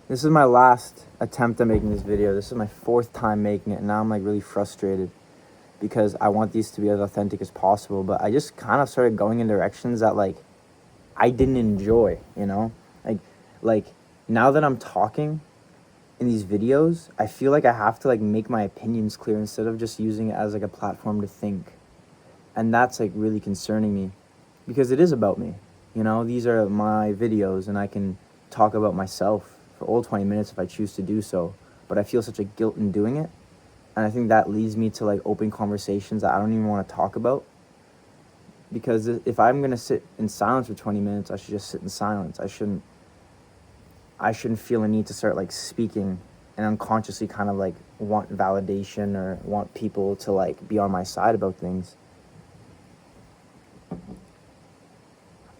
This is my last attempt at making this video. This is my 4th time making it, and now I'm like really frustrated because I want these to be as authentic as possible, but I just kind of started going in directions that like I didn't enjoy, you know? Like now that I'm talking in these videos, I feel like I have to like make my opinions clear instead of just using it as like a platform to think. And that's like really concerning me because it is about me. You know, these are my videos and I can talk about myself for all 20 minutes if I choose to do so, but I feel such a guilt in doing it. And I think that leads me to like open conversations that I don't even want to talk about. Because if I'm going to sit in silence for 20 minutes, I should just sit in silence. I shouldn't feel a need to start like speaking and unconsciously kind of like want validation or want people to like be on my side about things.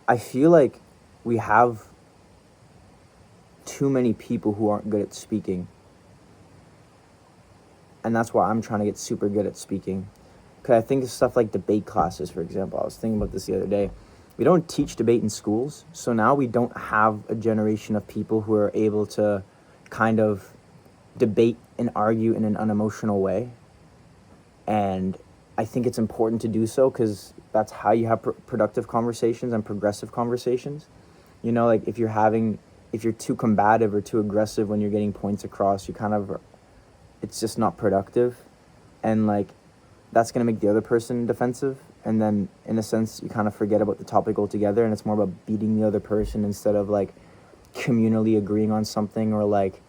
I feel like we have too many people who aren't good at speaking. And that's why I'm trying to get super good at speaking. Because I think of stuff like debate classes, for example. I was thinking about this the other day. We don't teach debate in schools, so now we don't have a generation of people who are able to kind of debate and argue in an unemotional way. And I think it's important to do so because that's how you have productive conversations and progressive conversations. You know, like if you're too combative or too aggressive when you're getting points across, it's just not productive. And like that's going to make the other person defensive, and then in a sense you kind of forget about the topic altogether, and it's more about beating the other person instead of like communally agreeing on something or like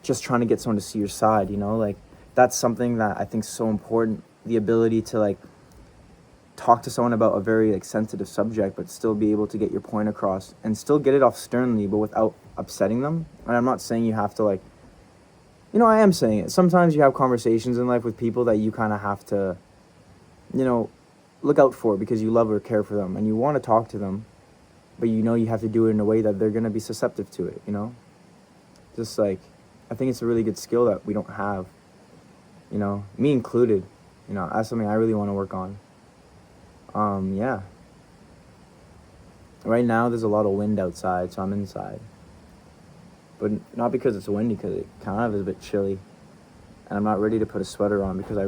just trying to get someone to see your side, you know? Like that's something that I think is so important, the ability to like talk to someone about a very like sensitive subject but still be able to get your point across and still get it off sternly but without upsetting them. And I'm not saying you have to like, you know, I am saying it. Sometimes you have conversations in life with people that you kind of have to, you know, look out for because you love or care for them and you want to talk to them, but you know you have to do it in a way that they're going to be susceptible to it, you know? Just like, I think it's a really good skill that we don't have, you know, me included. You know, that's something I really want to work on. Yeah. Right now there's a lot of wind outside, so I'm inside. But not because it's windy, because it kind of is a bit chilly. And I'm not ready to put a sweater on because I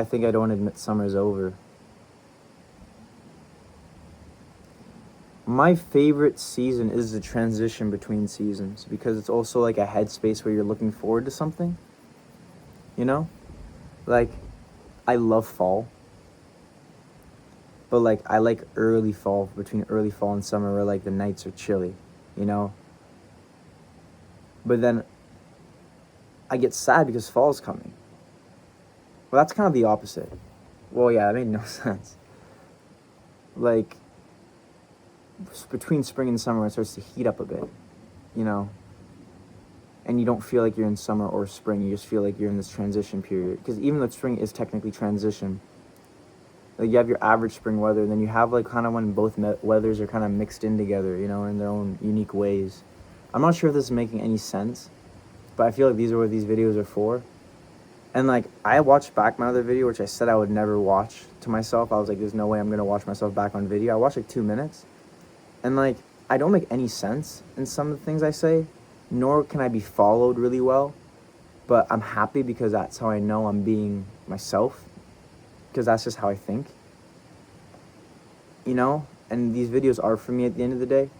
think I don't admit summer's over. My favorite season is the transition between seasons because it's also like a headspace where you're looking forward to something. You know? Like, I love fall. But like, I like early fall, between early fall and summer where like the nights are chilly, you know? But then I get sad because fall's coming. Well, that's kind of the opposite. Well, yeah, that made no sense. Like, between spring and summer, it starts to heat up a bit, you know? And you don't feel like you're in summer or spring, you just feel like you're in this transition period. Because even though spring is technically transition, like you have your average spring weather, and then you have like kind of when both weathers are kind of mixed in together, you know, in their own unique ways. I'm not sure if this is making any sense, but I feel like these are what these videos are for. And like, I watched back my other video, which I said I would never watch to myself. I was like, there's no way I'm going to watch myself back on video. I watched like 2 minutes. And like, I don't make any sense in some of the things I say, nor can I be followed really well. But I'm happy because that's how I know I'm being myself. Because that's just how I think. You know? And these videos are for me at the end of the day.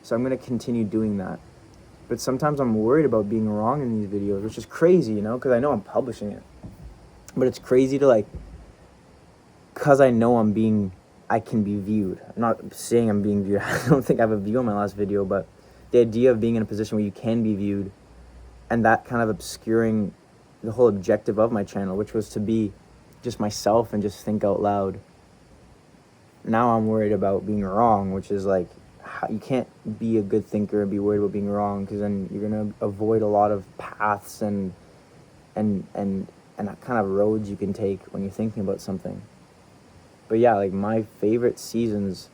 So I'm going to continue doing that. But sometimes I'm worried about being wrong in these videos, which is crazy, you know, because I know I'm publishing it. But it's crazy to like, because I know I can be viewed. I'm not saying I'm being viewed. I don't think I have a view on my last video, but the idea of being in a position where you can be viewed and that kind of obscuring the whole objective of my channel, which was to be just myself and just think out loud. Now I'm worried about being wrong, which is like, you can't be a good thinker and be worried about being wrong, because then you're gonna avoid a lot of paths and kind of roads you can take when you're thinking about something. But yeah, like my favorite seasons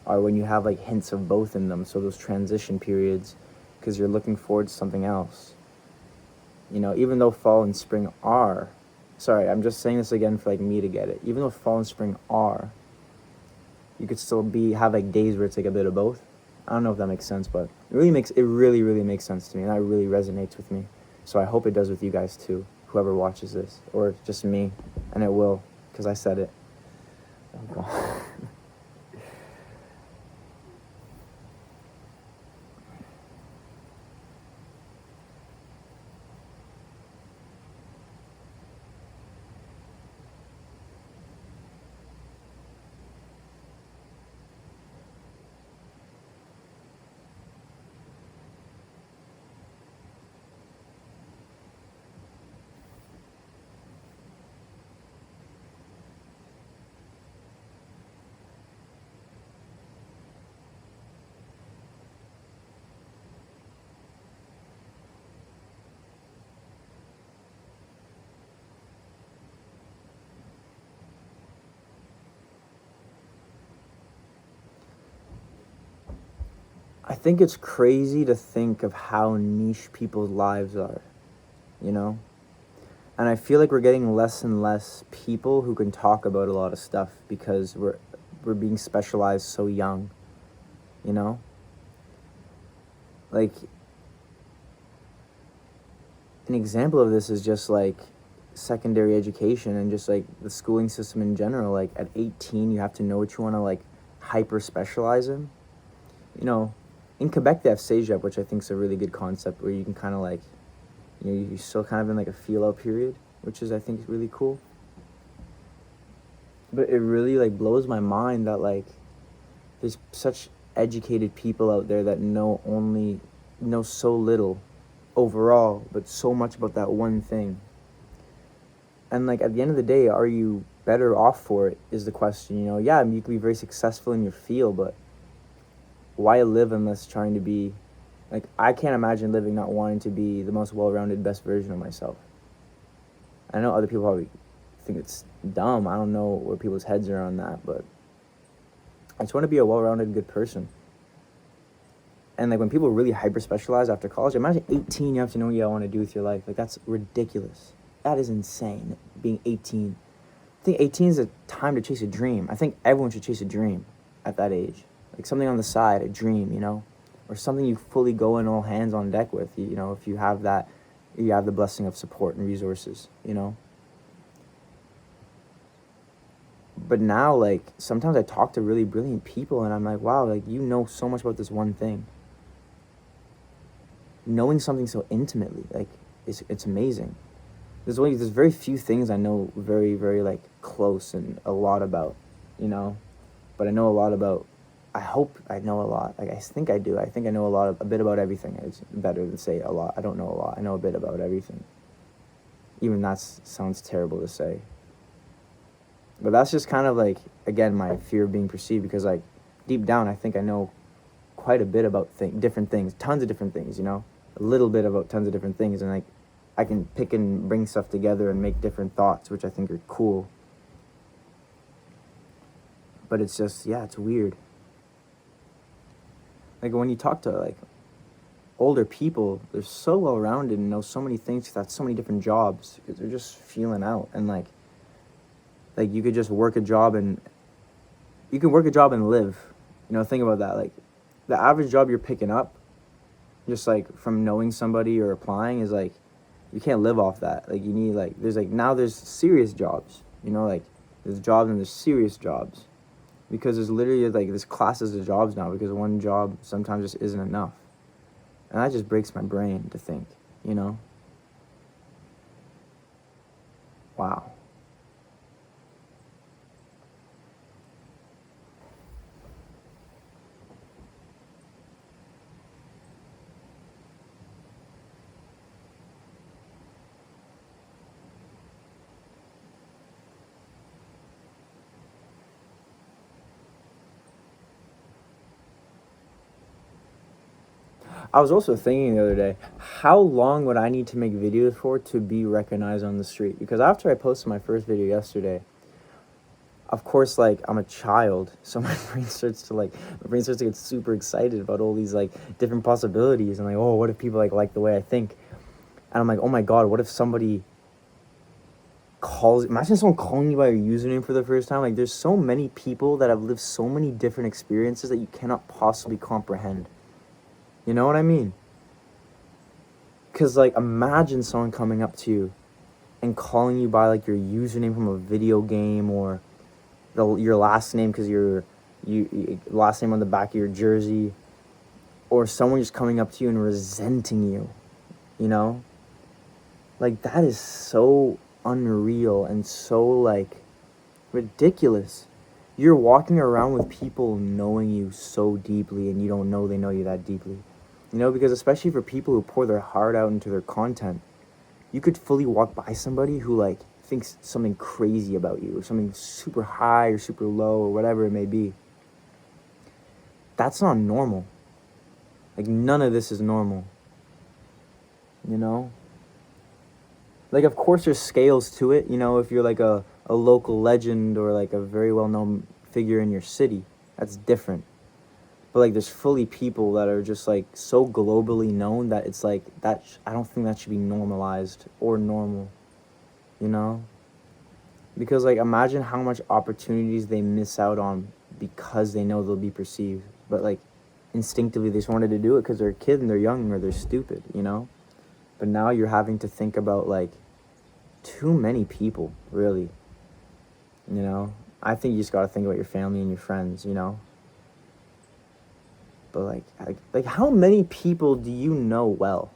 are when you have like hints of both in them, so those transition periods, because you're looking forward to something else. You know, even though fall and spring are, sorry, I'm just saying this again for like me to get it. Even though fall and spring are, you could still have like days where it's like a bit of both. I don't know if that makes sense, but it really, really makes sense to me, and that really resonates with me. So I hope it does with you guys too, whoever watches this, or just me, and it will, because I said it. Oh, God. I think it's crazy to think of how niche people's lives are, you know? And I feel like we're getting less and less people who can talk about a lot of stuff because we're being specialized so young, you know? Like, an example of this is just like secondary education and just like the schooling system in general. Like at 18 you have to know what you want to like hyper specialize in, you know. In Quebec they have CEGEP, which I think is a really good concept, where you can kind of like, you know, you're still kind of in like a feel out period, which is, I think, really cool. But it really like blows my mind that like there's such educated people out there that know so little overall, but so much about that one thing. And like at the end of the day, are you better off for it is the question, you know. Yeah, I mean, you can be very successful in your field, but why live unless trying to be, like, I can't imagine living not wanting to be the most well-rounded, best version of myself. I know other people probably think it's dumb. I don't know where people's heads are on that, but I just want to be a well-rounded, good person. And like when people really hyper specialize after college, imagine 18, you have to know what you want to do with your life. Like, that's ridiculous. That is insane, being 18. I think 18 is a time to chase a dream. I think everyone should chase a dream at that age. Like something on the side, a dream, you know? Or something you fully go in all hands on deck with, you know, if you have that, you have the blessing of support and resources, you know? But now, like, sometimes I talk to really brilliant people and I'm like, wow, like, you know so much about this one thing. Knowing something so intimately, like, it's amazing. There's very few things I know very, very, like, close and a lot about, you know? But I know a lot about, I hope I know a lot. Like, I think I do. I think I know a bit about everything. It's better than say a lot. I don't know a lot. I know a bit about everything. Even that sounds terrible to say. But that's just kind of like, again, my fear of being perceived, because like deep down I think I know quite a bit about different things, tons of different things, you know, a little bit about tons of different things, and like I can pick and bring stuff together and make different thoughts, which I think are cool. But it's just, yeah, it's weird. Like when you talk to like older people, they're so well rounded and know so many things, that's so many different jobs, because they're just feeling out. And like you could just work a job and you can work a job and live, you know. Think about that. Like the average job you're picking up just like from knowing somebody or applying is like, you can't live off that. Like you need, like, there's like, now there's serious jobs, you know, like there's jobs and there's serious jobs, because there's literally like there's classes of jobs now, because one job sometimes just isn't enough. And that just breaks my brain to think, you know. Wow. I was also thinking the other day, how long would I need to make videos for to be recognized on the street? Because after I posted my first video yesterday, of course, like, I'm a child, so my brain starts to get super excited about all these like different possibilities, and like, oh, what if people like the way I think? And I'm like, oh my god, what if somebody imagine someone calling you by your username for the first time. Like, there's so many people that have lived so many different experiences that you cannot possibly comprehend. You know what I mean? Because, like, imagine someone coming up to you and calling you by, like, your username from a video game, or your last name because last name on the back of your jersey, or someone just coming up to you and resenting you, you know? Like, that is so unreal and so, like, ridiculous. You're walking around with people knowing you so deeply, and you don't know they know you that deeply. You know, because especially for people who pour their heart out into their content, you could fully walk by somebody who, like, thinks something crazy about you, or something super high or super low or whatever it may be. That's not normal. Like, none of this is normal. You know? Like, of course there's scales to it, you know, if you're like a local legend or like a very well-known figure in your city, that's different. But, like, there's fully people that are just, like, so globally known that it's like, I don't think that should be normalized or normal, you know? Because, like, imagine how much opportunities they miss out on because they know they'll be perceived. But, like, instinctively they just wanted to do it because they're a kid and they're young or they're stupid, you know? But now you're having to think about, like, too many people, really, you know? I think you just got to think about your family and your friends, you know? But, like how many people do you know well?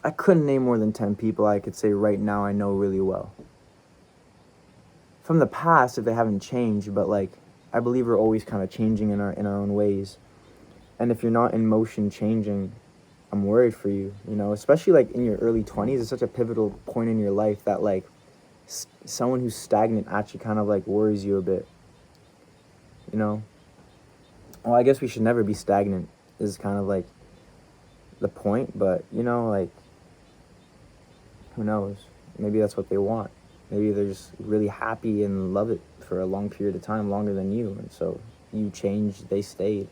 I couldn't name more than 10 people I could say right now I know really well. From the past, if they haven't changed, but, like, I believe we're always kind of changing in our own ways. And if you're not in motion changing, I'm worried for you, you know, especially, like, in your early 20s. It's such a pivotal point in your life that, like, someone who's stagnant actually kind of, like, worries you a bit, you know? Well, I guess we should never be stagnant is kind of, like, the point, but, you know, like, who knows? Maybe that's what they want. Maybe they're just really happy and love it for a long period of time, longer than you, and so you changed, they stayed.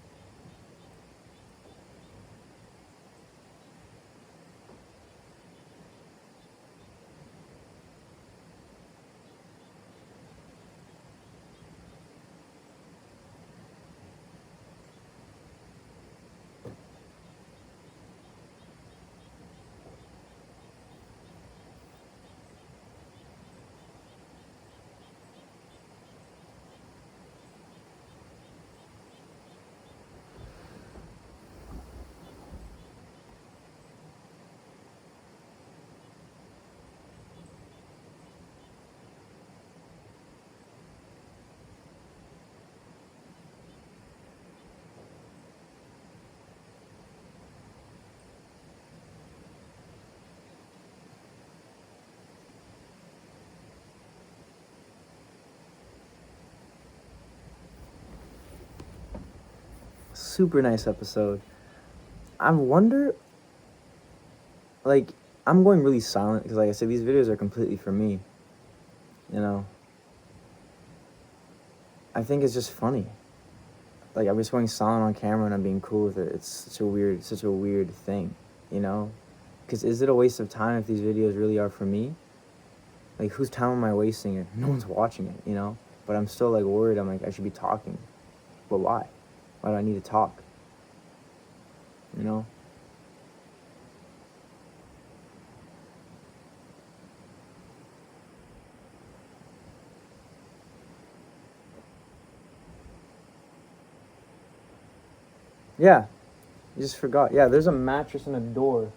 Super nice episode. I wonder, like, I'm going really silent because, like I said, these videos are completely for me, you know? I think it's just funny. Like, I'm just going silent on camera and I'm being cool with it. It's such a weird thing, you know? Because is it a waste of time if these videos really are for me? Like, whose time am I wasting it? No one's watching it, you know? But I'm still, like, worried. I'm like, I should be talking. But why? Why do I need to talk? You know? Yeah. You just forgot. Yeah, there's a mattress and a door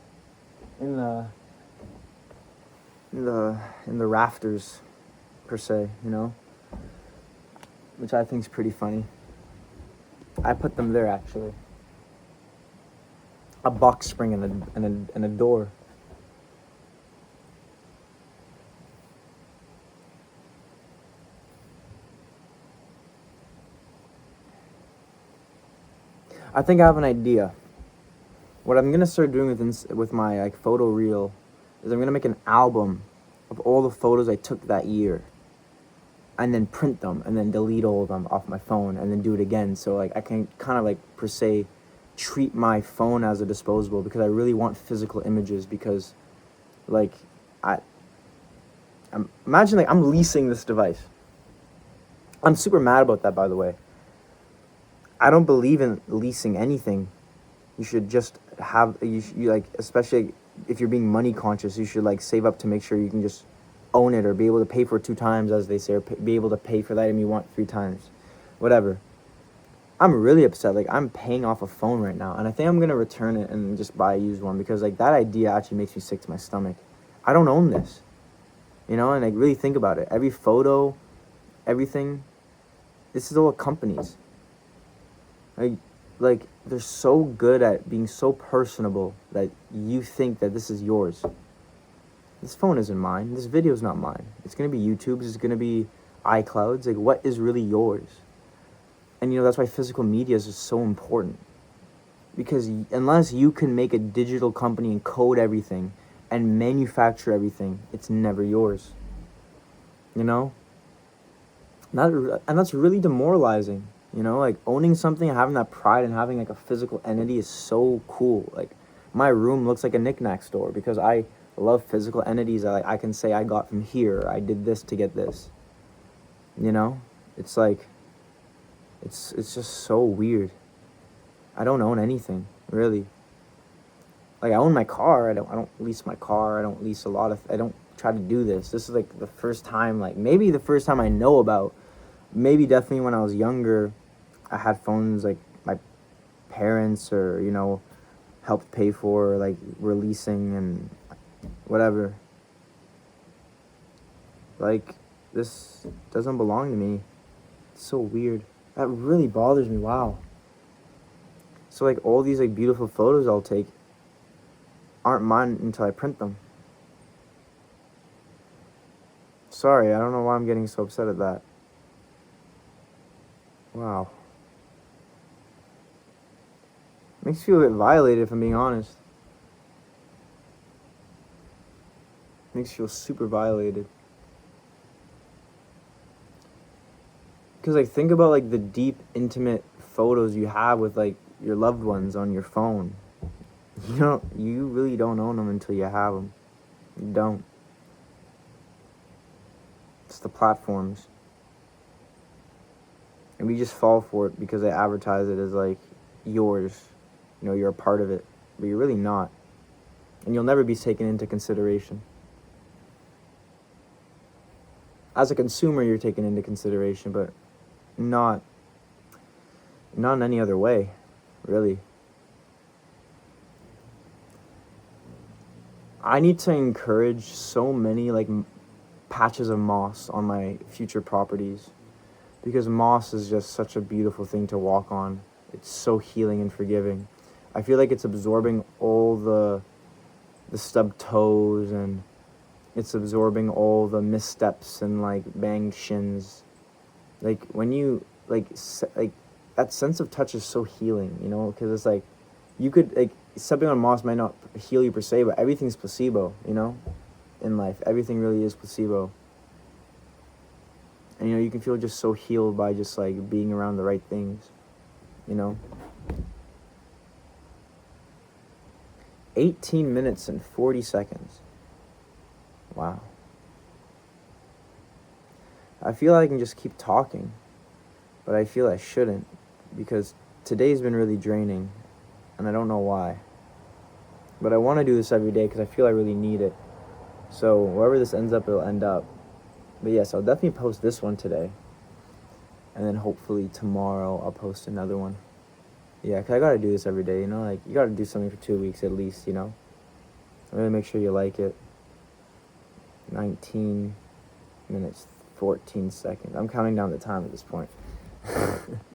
in the rafters, per se, you know? Which I think is pretty funny. I put them there, actually. A box spring and a door. I think I have an idea. What I'm gonna start doing with my, like, photo reel is I'm gonna make an album of all the photos I took that year. and then print them and then delete all of them off my phone and then do it again. So like I can kind of like per se treat my phone as a disposable because I really want physical images because like imagine like I'm leasing this device. I'm super mad about that, by the way. I don't believe in leasing anything. You should just have you like, especially if you're being money conscious, you should like save up to make sure you can just own it or be able to pay for it 2 times, as they say, or be able to pay for the item you want 3 times, whatever. I'm really upset. Like, I'm paying off a phone right now, and I think I'm gonna return it and just buy a used one because like that idea actually makes me sick to my stomach. I don't own this, and like really think about it. Every photo, everything, this is all companies. Like they're so good at being so personable that you think that this is yours. This phone isn't mine. This video is not mine. It's gonna be YouTube's. It's gonna be iCloud's. Like, what is really yours? And that's why physical media is just so important. Because unless you can make a digital company and code everything and manufacture everything, it's never yours. And that's really demoralizing. Like owning something, having that pride and having like a physical entity is so cool. Like my room looks like a knickknack store because I love physical entities that I can say I got from here. I did this to get this. It's like it's just so weird. I don't own anything, really. Like I own my car. I don't lease my car. I don't lease a lot of I don't try to do this. This is like the first time, like maybe the first time I know about. Maybe definitely when I was younger, I had phones like my parents or helped pay for, like releasing and whatever. Like this doesn't belong to me. It's so weird. That really bothers me. Wow. So like all these like beautiful photos I'll take aren't mine until I print them. Sorry, I don't know why I'm getting so upset at that. Wow. Makes me feel a bit violated, if I'm being honest. Makes you feel super violated. Because like think about like the deep, intimate photos you have with like your loved ones on your phone. You really don't own them until you have them. You don't. It's the platforms. And we just fall for it because they advertise it as like yours. You're a part of it. But you're really not. And you'll never be taken into consideration. As a consumer, you're taken into consideration, but not in any other way, really. I need to encourage so many like patches of moss on my future properties. Because moss is just such a beautiful thing to walk on. It's so healing and forgiving. I feel like it's absorbing all the stubbed toes, and it's absorbing all the missteps and like banged shins. Like when you like that sense of touch is so healing, because it's like you could like stepping on moss might not heal you per se, but everything's placebo, in life. Everything really is placebo. And you can feel just so healed by just like being around the right things, 18 minutes and 40 seconds. Wow. I feel like I can just keep talking, but I feel I shouldn't because today's been really draining and I don't know why. But I want to do this every day because I feel I really need it. So wherever this ends up, it'll end up. But yes, I'll definitely post this one today. And then hopefully tomorrow I'll post another one. Yeah, because I got to do this every day, Like, you got to do something for 2 weeks at least, Really make sure you like it. 19 minutes, 14 seconds. I'm counting down the time at this point.